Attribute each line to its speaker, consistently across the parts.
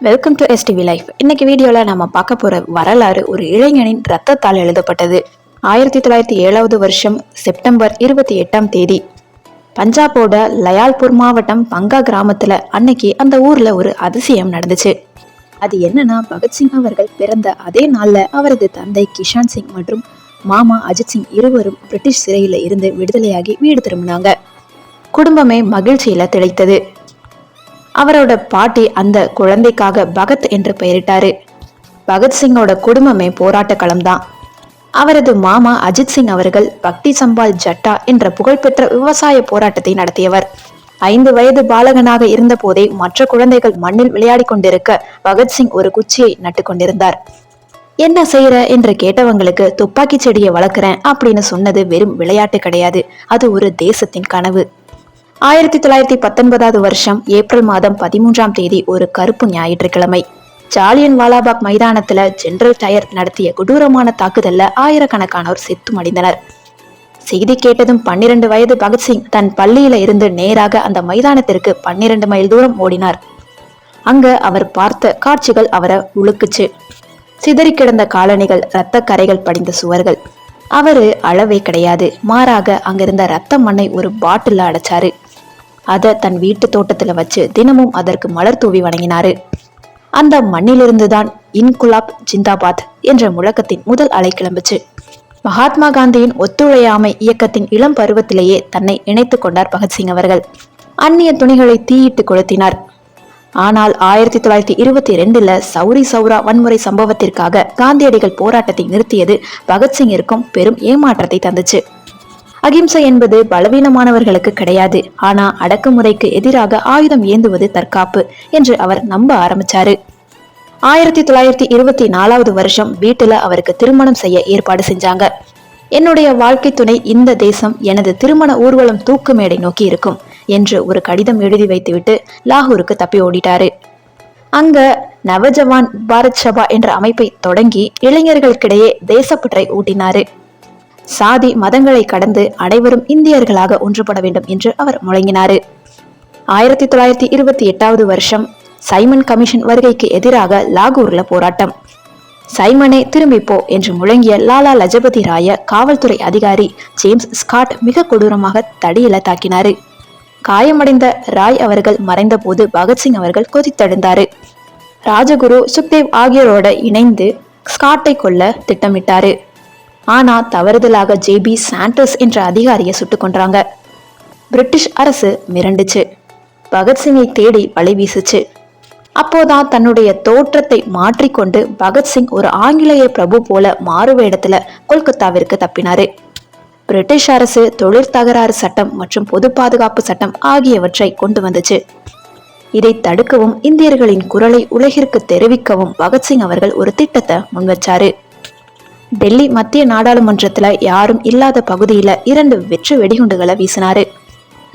Speaker 1: Welcome to STV life. இன்னைக்கு வீடியோவில் நம்ம பார்க்க போகிற வரலாறு ஒரு இளைஞனின் ரத்தத்தால் எழுதப்பட்டது. 1907 வருஷம் செப்டம்பர் 28 பஞ்சாபோட லயால்பூர் மாவட்டம் பங்கா கிராமத்தில் அன்னைக்கு அந்த ஊரில் ஒரு அதிசயம் நடந்துச்சு. அது என்னன்னா, பகத்சிங் அவர்கள் பிறந்த அதே நாளில் அவரது தந்தை கிஷான் சிங் மற்றும் மாமா அஜித் சிங் இருவரும் பிரிட்டிஷ் சிறையில் இருந்து விடுதலையாகி வீடு திரும்பினாங்க. குடும்பமே மகிழ்ச்சியில் திளைத்தது. அவரோட பாட்டி அந்த குழந்தைக்காக பகத் என்று பெயரிட்டாரு. பகத்சிங்கோட குடும்பமே போராட்ட களம்தான். அவரது மாமா அஜித் சிங் அவர்கள் பக்தி சம்பால் ஜட்டா என்ற புகழ்பெற்ற விவசாய போராட்டத்தை நடத்தியவர். 5 வயது பாலகனாக இருந்த போதே மற்ற குழந்தைகள் மண்ணில் விளையாடி கொண்டிருக்க பகத்சிங் ஒரு குச்சியை நட்டு கொண்டிருந்தார். என்ன செய்யற என்று கேட்டவங்களுக்கு துப்பாக்கி செடியை வளர்க்குறேன் அப்படின்னு சொன்னது வெறும் விளையாட்டு கிடையாது, அது ஒரு தேசத்தின் கனவு. 1919 வருஷம் ஏப்ரல் மாதம் 13 ஒரு கருப்பு ஞாயிற்றுக்கிழமை ஜாலியன் வாலாபாக் மைதானத்துல ஜெனரல் டயர் நடத்திய கொடூரமான தாக்குதல்ல ஆயிரக்கணக்கானோர் செத்து மடிந்தனர். செய்தி கேட்டதும் 12 வயது பகத்சிங் தன் பள்ளியில இருந்து நேராக அந்த மைதானத்திற்கு 12 மைல் தூரம் ஓடினார். அங்க அவர் பார்த்த காட்சிகள் அவரை உழுக்குச்சு. சிதறி கிடந்த காலணிகள், இரத்த கரைகள் படிந்த சுவர்கள். அவரு அளவே கிடையாது, மாறாக அங்கிருந்த ரத்த மண்ணை ஒரு பாட்டில அடைச்சாரு. அதை தன் வீட்டு தோட்டத்துல வச்சு தினமும் அதற்கு மலர் தூவி வணங்கினாரு. அந்த மண்ணிலிருந்துதான் இன்குலாப் ஜிந்தாபாத் என்ற முழக்கத்தின் முதல் அலை கிளம்புச்சு. மகாத்மா காந்தியின் ஒத்துழையாமை இயக்கத்தின் இளம் பருவத்திலேயே தன்னை இணைத்து கொண்டார் பகத்சிங் அவர்கள். அந்நிய துணிகளை தீயிட்டு கொளுத்தினார். ஆனால் 1922 சௌரி சௌரா வன்முறை சம்பவத்திற்காக காந்தியடிகள் போராட்டத்தை நிறுத்தியது பகத்சிங்கிற்கும் பெரும் ஏமாற்றத்தை தந்துச்சு. அகிம்சை என்பது பலவீனமானவர்களுக்கு கிடையாது, ஆனா அடக்குமுறைக்கு எதிராக ஆயுதம் ஏந்துவது தற்காப்பு என்று அவர் நம்ப ஆரம்பிச்சாரு. 1924 வருஷம் வீட்டுல அவருக்கு திருமணம் செய்ய ஏற்பாடு செஞ்சாங்க. என்னுடைய வாழ்க்கை துணை இந்த தேசம், எனது திருமண ஊர்வலம் தூக்கு மேடை நோக்கி இருக்கும் என்று ஒரு கடிதம் எழுதி வைத்துவிட்டு லாகூருக்கு தப்பி ஓடிட்டாரு. அங்க நவஜவான் பாரத் சபா என்ற அமைப்பை தொடங்கி இளைஞர்களுக்கிடையே தேசப்பற்றை ஊட்டினாரு. சாதி மதங்களை கடந்து அனைவரும் இந்தியர்களாக ஒன்றுபட வேண்டும் என்று அவர் முழங்கினாரு. 1928 வருஷம் சைமன் கமிஷன் வருகைக்கு எதிராக லாகூர்ல போராட்டம். சைமனே திரும்பிப்போ என்று முழங்கிய லாலா லஜபதி ராய காவல்துறை அதிகாரி ஜேம்ஸ் ஸ்காட் மிக கொடூரமாக தடியில தாக்கினாரு. காயமடைந்த ராய் அவர்கள் மறைந்த போது பகத்சிங் அவர்கள் கொதித்தெழுந்தாரு. ராஜகுரு, சுக்தேவ் ஆகியோரோட இணைந்து ஸ்காட்டை கொல்ல திட்டமிட்டாரு. ஆனா தவறுதலாக ஜேபி சாண்டர்ஸ் என்ற அதிகாரியை சுட்டுக் கொன்றாங்க. பிரிட்டிஷ் அரசு மிரண்டுச்சு. பகத்சிங்கை தேடி வலை வீசுச்சு. அப்போதான் தன்னுடைய தோற்றத்தை மாற்றிக்கொண்டு பகத்சிங் ஒரு ஆங்கிலேய பிரபு போல மாறுவேடத்துல கொல்கத்தாவிற்கு தப்பினாரு. பிரிட்டிஷ் அரசு தொழிற் தகராறு சட்டம் மற்றும் பொது பாதுகாப்பு சட்டம் ஆகியவற்றை கொண்டு வந்துச்சு. இதை தடுக்கவும் இந்தியர்களின் குரலை உலகிற்கு தெரிவிக்கவும் பகத்சிங் அவர்கள் ஒரு திட்டத்தை முன்வச்சாரு. டெல்லி மத்திய நாடாளுமன்றத்துல யாரும் இல்லாத பகுதியில 2 வெற்று வெடிகுண்டுகளை வீசினாரு.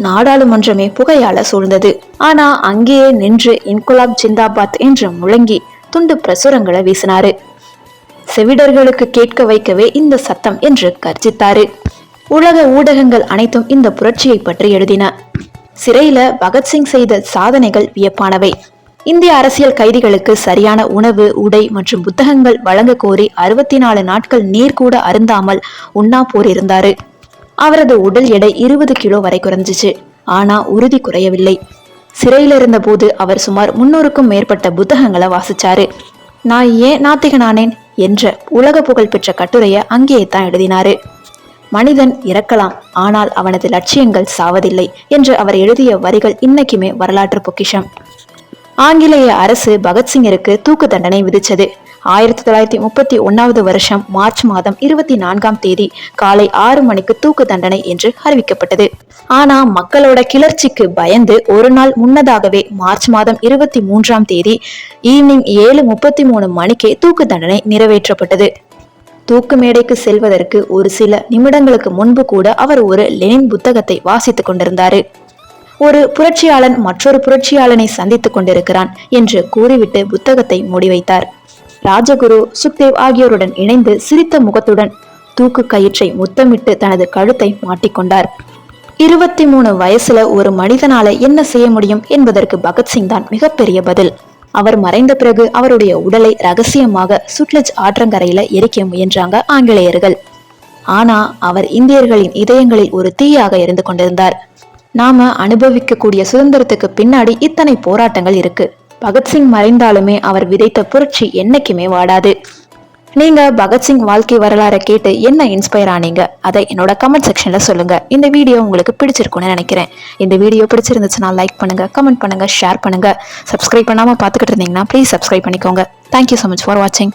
Speaker 1: நாடாளுமன்றமே புகையால சூழ்ந்தது. ஆனா அங்கேயே நின்று இன்குலாப் ஜிந்தாபாத் என்று முழங்கி துண்டு பிரசுரங்களை வீசினாரு. செவிடர்களுக்கு கேட்க வைக்கவே இந்த சத்தம் என்று கர்ஜித்தாரு. உலக ஊடகங்கள் அனைத்தும் இந்த புரட்சியை பற்றி எழுதின. சிறையில பகத்சிங் செய்த சாதனைகள் வியப்பானவை. இந்திய அரசியல் கைதிகளுக்கு சரியான உணவு, உடை மற்றும் புத்தகங்கள் வழங்க கோரி 64 நாட்கள் நீர் கூட அருந்தாமல் உண்ணாப்போர் இருந்தாரு. அவரது உடல் எடை 20 கிலோ வரை குறைஞ்சிச்சு. ஆனா உறுதி குறையவில்லை. சிறையில இருந்த போது அவர் சுமார் 300க்கும் மேற்பட்ட புத்தகங்களை வாசிச்சாரு. நான் ஏன் நாத்திகனானேன் என்ற உலக புகழ் பெற்ற கட்டுரையை அங்கேயே தான் எழுதினாரு. மனிதன் இறக்கலாம், ஆனால் அவனது லட்சியங்கள் சாவதில்லை என்று அவர் எழுதிய வரிகள் இன்னைக்குமே வரலாற்று பொக்கிஷம். ஆங்கிலேய அரசு பகத்சிங்கிற்கு தூக்கு தண்டனை விதிச்சது. 1931 வருஷம் மார்ச் மாதம் 24 காலை 6 மணிக்கு தூக்கு தண்டனை என்று அறிவிக்கப்பட்டது. ஆனா மக்களோட கிளர்ச்சிக்கு பயந்து ஒரு நாள் முன்னதாகவே மார்ச் மாதம் 23 ஈவினிங் 7:33 மணிக்கே தூக்கு தண்டனை நிறைவேற்றப்பட்டது. தூக்கு மேடைக்கு செல்வதற்கு ஒரு சில நிமிடங்களுக்கு முன்பு கூட அவர் ஒரு லெனின் புத்தகத்தை வாசித்துக் கொண்டிருந்தாரு. ஒரு புரட்சியாளன் மற்றொரு புரட்சியாளனை சந்தித்துக் கொண்டிருக்கிறான் என்று கூறிவிட்டு புத்தகத்தை மூடி வைத்தார். ராஜகுரு, சுக்தேவ் ஆகியோருடன் இணைந்து சிரித்த முகத்துடன் தூக்கு கயிற்றை முத்தமிட்டு தனது கழுத்தை மாட்டிக்கொண்டார். 23 வயசுல ஒரு மனிதனால என்ன செய்ய முடியும் என்பதற்கு பகத்சிங் தான் மிகப்பெரிய பதில். அவர் மறைந்த பிறகு அவருடைய உடலை ரகசியமாக சுட்லஜ் ஆற்றங்கரையில எரிக்க முயன்றாங்க ஆங்கிலேயர்கள். ஆனா அவர் இந்தியர்களின் இதயங்களில் ஒரு தீயாக இருந்து கொண்டிருந்தார். நாம அனுபவிக்கக்கூடிய சுதந்திரத்துக்கு பின்னாடி இத்தனை போராட்டங்கள் இருக்கு. பகத்சிங் மறைந்தாலுமே அவர் விதைத்த புரட்சி என்னைக்குமே வாடாது. நீங்க பகத்சிங் வாழ்க்கை வரலாறை கேட்டு என்ன இன்ஸ்பயர் ஆனீங்க? அதை என்னோட கமெண்ட் செக்ஷன்ல சொல்லுங்க. இந்த வீடியோ உங்களுக்கு பிடிச்சிருக்கும்னு நினைக்கிறேன். இந்த வீடியோ பிடிச்சிருந்துச்சுன்னா லைக் பண்ணுங்க, கமெண்ட் பண்ணுங்க, ஷேர் பண்ணுங்க. சப்ஸ்கிரைப் பண்ணாம பார்த்துக்கிட்டு இருந்தீங்கன்னா ப்ளீஸ் சப்ஸ்கிரைப் பண்ணிக்கோங்க. தேங்க்யூ ஸோ மச் ஃபார் வாட்சிங்.